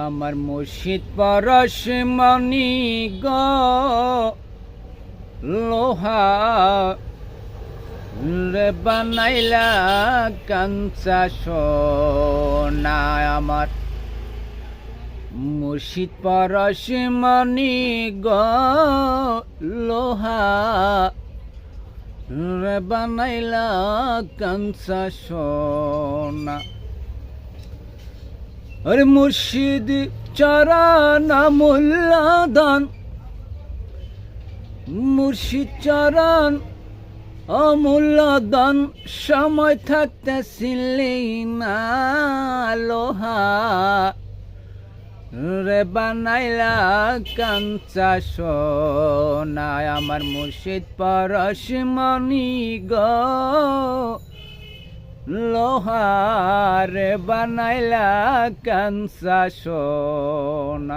আমার মুর্শিদ পরশমণি গো লোহা রে বানাইলা কাঞ্চা সোনা। আমার মুর্শিদ পরশমণি গো লোহা রে বানাইলা কাঞ্চা সোনা। আরে মুর্শিদ চরণ মূল্যদান, মুর্শিদ চরণ অমূল্যদান, সময় থাকতে ছিলি না লোহা রে বানাইলা কাঞ্চা সোনা। আমার মুর্শিদ পরশমণি গো লোহা রে বানাইলা কাঞ্চা সোনা।